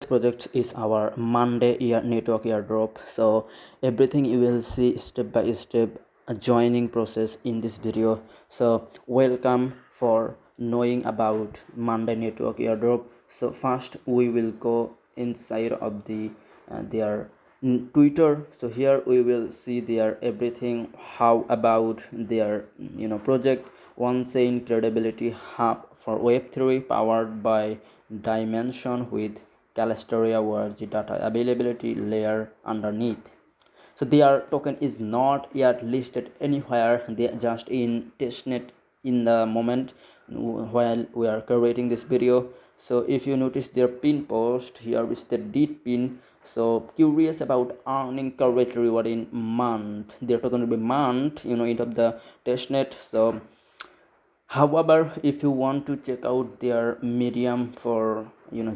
project is our Mande network airdrop. So everything you will see step by step joining process in this video. So welcome for knowing about Mande network airdrop. So first we will go inside of the their Twitter. So here we will see their everything, how about their project. One chain credibility hub for web3 powered by dimension with Calasteria was the data availability layer underneath. So their token is not yet listed anywhere. They are just in testnet in the moment while we are creating this video. So if you notice their pin post, here is the did pin. So curious about earning coverage reward in month. Their token will be month, into the testnet. So however, if you want to check out their medium for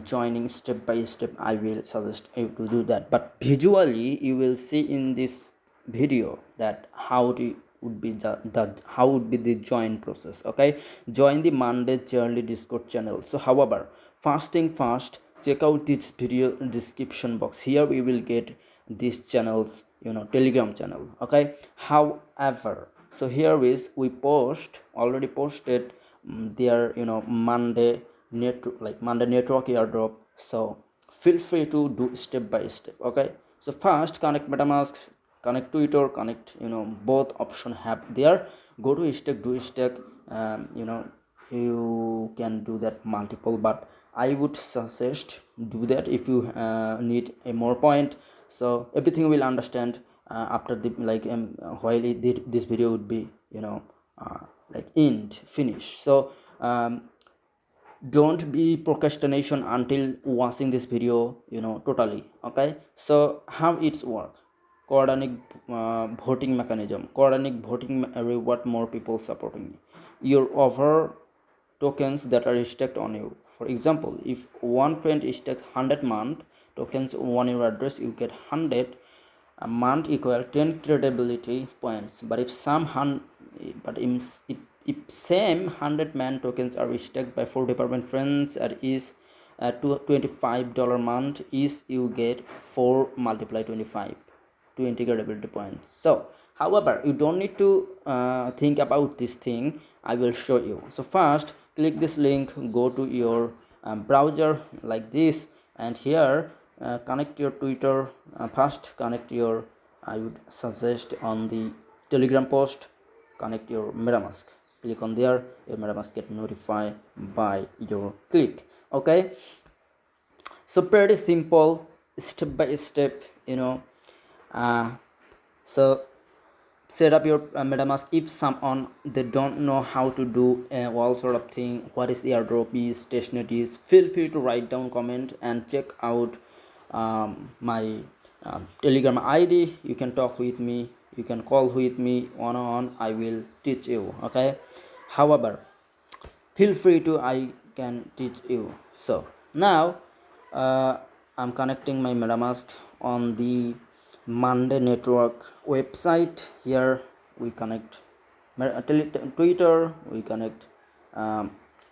joining step by step, I will suggest you to do that. But visually you will see in this video that how the would be the how would be the join process. Okay, join the Monday Journey Discord channel. So however, first thing first, check out this video description box. Here we will get this channel's Telegram channel. Okay, however, so here is we already posted their Monday network airdrop. So feel free to do step by step. Okay, so first connect MetaMask, connect Twitter, connect both option have there. Go to stake, do stake. You can do that multiple, but I would suggest do that if you need a more point. So everything will understand after the while this video would be end finish. So don't be procrastination until watching this video totally. Okay, so how it's work, coordinate voting mechanism, coordinate voting reward more people supporting your over tokens that are staked on you. For example, if one friend is staked 100 month tokens on your address, you get 100 a month equal 10 credibility points. But if if same 100 man tokens are staked by 4 department friends at is $25 month, is you get 4 multiply 25 20 credibility points. So however, you don't need to think about this thing. I will show you. So first click this link, go to your browser like this, and here connect your Twitter. First connect your, I would suggest on the Telegram post, connect your MetaMask. Click on there, your MetaMask get notified by your click. Okay, so pretty simple, step by step. So set up your MetaMask. If someone they don't know how to do all sort of thing, what is airdrop is, testnet is, feel free to write down comment and check out my Telegram ID. You can talk with me, you can call with me one-on-one. I will teach you. Okay, however, feel free to, I can teach you. So now I'm connecting my MetaMask on the Mande network website. Here we connect Twitter, we connect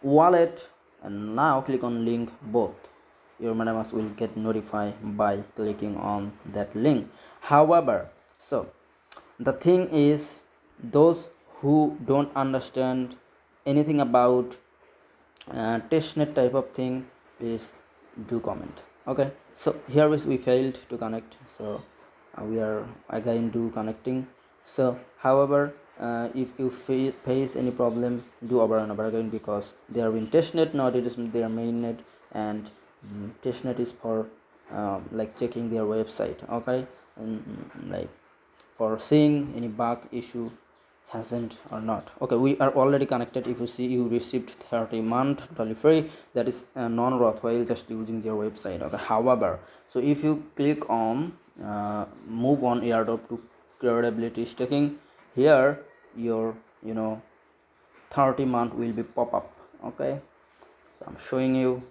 wallet, and now click on link both. Your MetaMask will get notified by clicking on that link. However, so the thing is, those who don't understand anything about testnet type of thing, please do comment. Okay, so here is we failed to connect. So we are again do connecting. So however, if you face any problem, do over and over again, because they are in testnet, not it is their mainnet, and testnet is for like checking their website. Okay, and like for seeing any bug issue hasn't or not. Okay, we are already connected. If you see, you received 30 month totally free. That is non-worthwhile just using their website. Okay, however, so if you click on move on airdrop to credibility staking, here your 30 month will be pop up. Okay, so I'm showing you.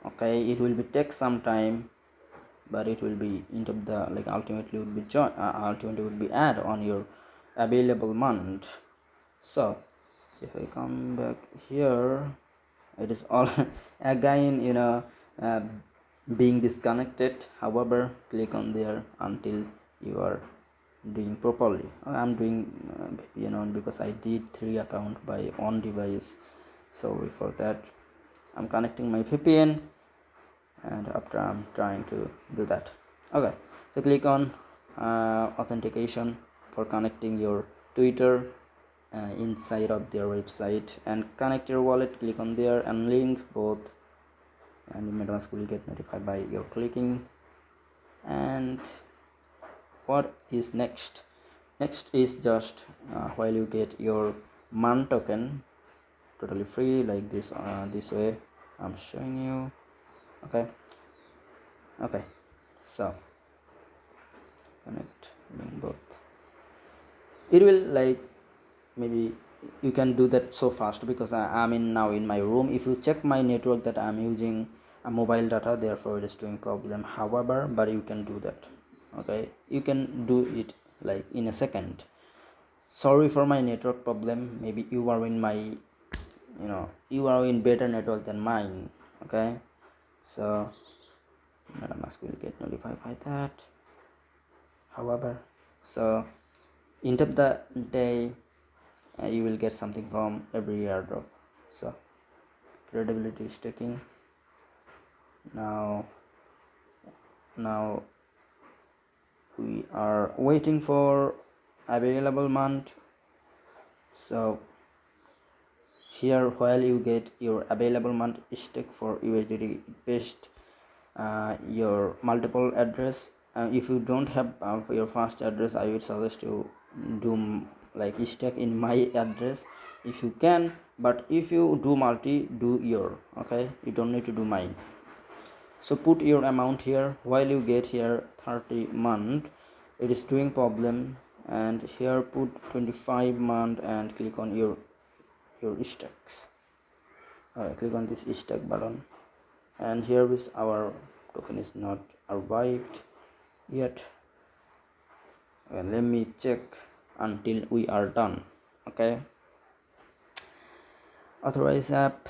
Okay, it will be take some time, but it will be into the ultimately would be ultimately would be add on your available month. So if I come back here, it is all again being disconnected. However, click on there until you are doing properly. I'm doing VPN on because I did 3 account by one device. Sorry for that. I'm connecting my VPN, and after I'm trying to do that. Okay, so click on authentication for connecting your Twitter inside of their website, and connect your wallet. Click on there and link both, and MetaMask will get notified by your clicking. And what is next? Next is just while you get your MAN token totally free, like this way I'm showing you. Okay, so connect link both. It will like, maybe you can do that so fast because I'm now in my room. If you check my network, that I'm using a mobile data, therefore it is doing problem. However, but you can do that. Okay, you can do it like in a second. Sorry for my network problem. Maybe you are in my, you are in better network than mine. Okay, so MetaMask will get notified by that. However, so end of the day, you will get something from every airdrop. So credibility is taking. Now we are waiting for available month. So here, while you get your available month stake for USDT, paste your multiple address. If you don't have your first address, I would suggest you do like stake in my address if you can, but if you do multi, do your, okay, you don't need to do mine. So put your amount here. While you get here 30 month, it is doing problem, and here put 25 month and click on your stakes. Click on this stake button, and here is our token is not arrived yet. Let me check until we are done. Okay, authorize app,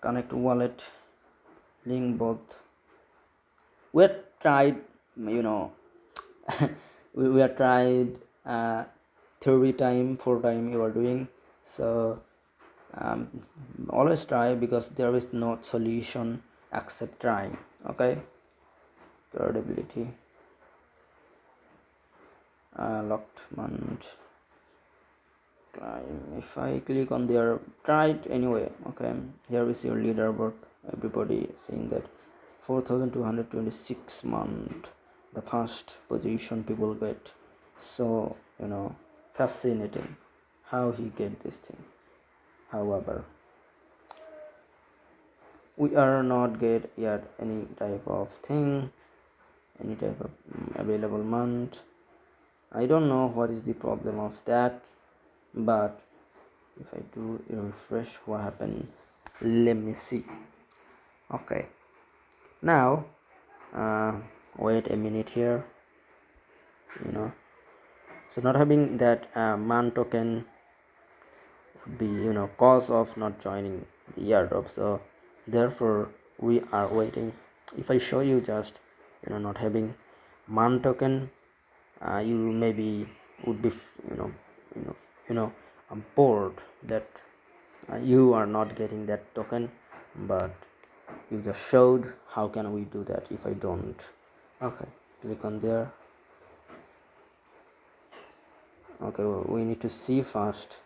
connect wallet, link both. We have tried, we have tried 3 time 4 time you are doing. So always try, because there is no solution except trying. Okay, credibility, locked month climb. If I click on there, try it anyway. Okay, here is your leaderboard. Everybody seeing that 4226 month, the first position people get. So fascinating how he get this thing. However, we are not get yet any type of thing, any type of available month. I don't know what is the problem of that, but if I do a refresh, what happened? Let me see. Okay, now wait a minute here. So not having that MAN token would be cause of not joining the airdrop. So therefore we are waiting. If I show you just not having MAN token, you maybe would be bored that you are not getting that token, but you just showed how can we do that if I don't. Okay, click on there. Okay, we need to see first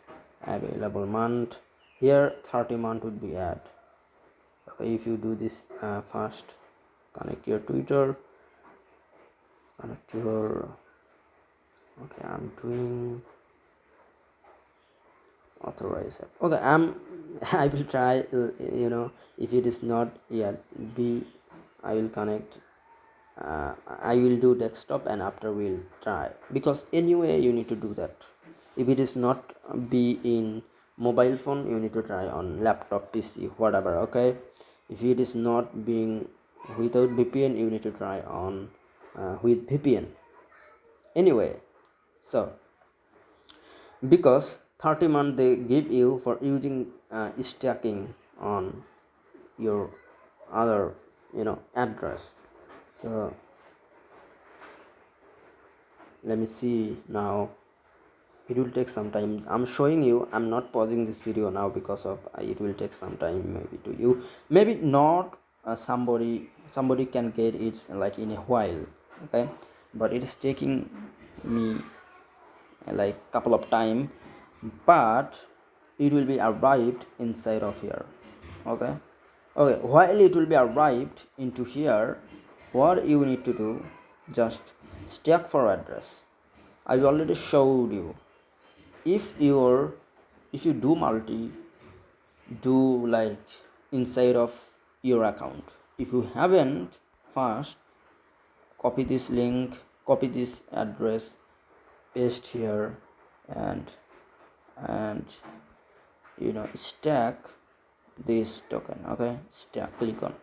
available month. Here 30 month would be add. Okay, if you do this first, connect your Twitter, connect your, okay, I'm doing authorize app. Okay, I will try, if it is not yet I will connect, I will do desktop, and after we'll try, because anyway you need to do that. If it is not be in mobile phone, you need to try on laptop, PC, whatever. Okay, if it is not being without VPN, you need to try on with VPN anyway. So because 30 month they give you for using stacking on your other address. So let me see now. It will take some time. I'm showing you, I'm not pausing this video now because of it will take some time maybe to you, maybe not. Somebody can get it like in a while, okay, but it is taking me like couple of time, but it will be arrived inside of here. Okay, while it will be arrived into here, what you need to do, just stack for address. I already showed you. If you do multi, do like inside of your account. If you haven't, first copy this link, copy this address, paste here, and stack this token. Okay, stack, click on.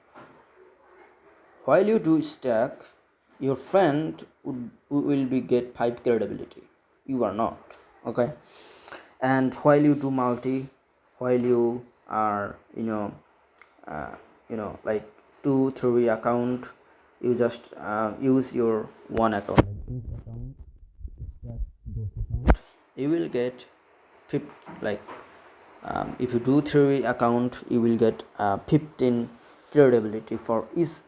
While you do stack, your friend will be get 5 credibility, you are not. Okay, and while you do multi, while you are like 2-3 account, you just use your one account. You will get like if you do 3 account, you will get 15 credibility for each.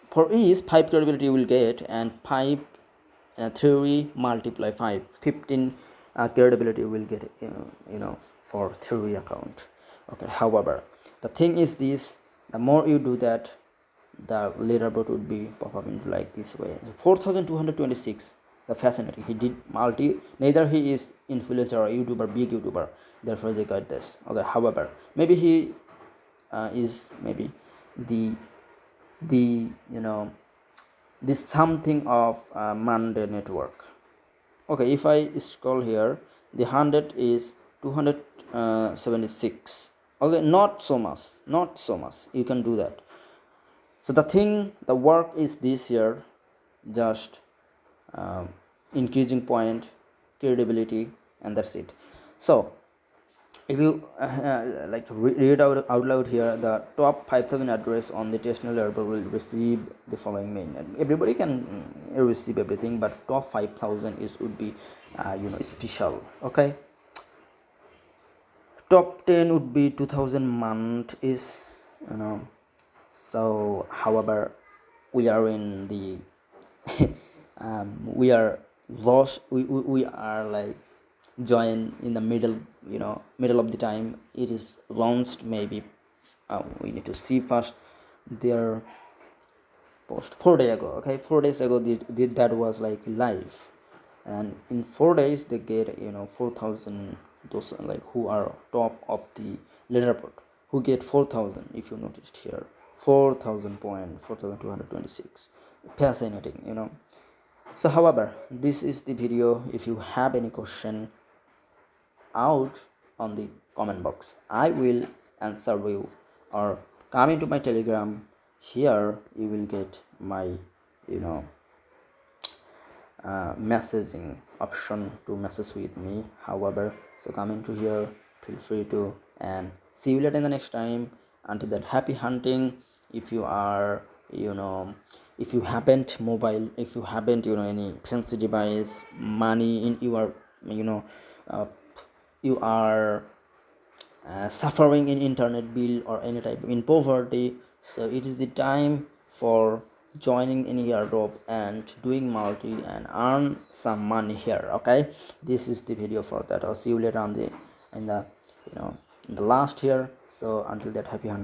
For each 5 credibility you will get, and 5 3 multiply 5, 15 credibility you will get for 3 account. Okay, however, the thing is this: the more you do that, the leaderboard would be pop up into like this way. 4226. The fascinating, he did multi, neither he is influencer or YouTuber, big YouTuber, therefore they got this. Okay, however, maybe he is maybe the this something of Mande network. Okay, if I scroll here, the 100 is 276. Okay, not so much, you can do that. So the work is this here, just increasing point, credibility, and that's it. So if you like read out loud here, the top 5,000 address on the Testnet Airdrop will receive the following mainnet. Everybody can receive everything, but top 5,000 would be special. Okay, top 10 would be 2,000 month is so however, we are in the we are lost, we are like join in the middle of the time it is launched. Maybe we need to see first their post 4 days ago. Okay, 4 days ago that was like live, and in 4 days they get 4,000, those like who are top of the leaderboard, who get 4,000. If you noticed here, 4,000 point, 4,226. Fascinating. So however, this is the video. If you have any question out on the comment box, I will answer you, or come into my Telegram. Here you will get my messaging option to message with me. However, so come into here, feel free to, and see you later in the next time. Until that, happy hunting. If you are if you haven't mobile, if you haven't any fancy device, money in your you are suffering in internet bill or any type in poverty, so it is the time for joining any airdrop and doing multi and earn some money here. Okay, this is the video for that. I'll see you later on the in the in the last here. So until that, happy hunting.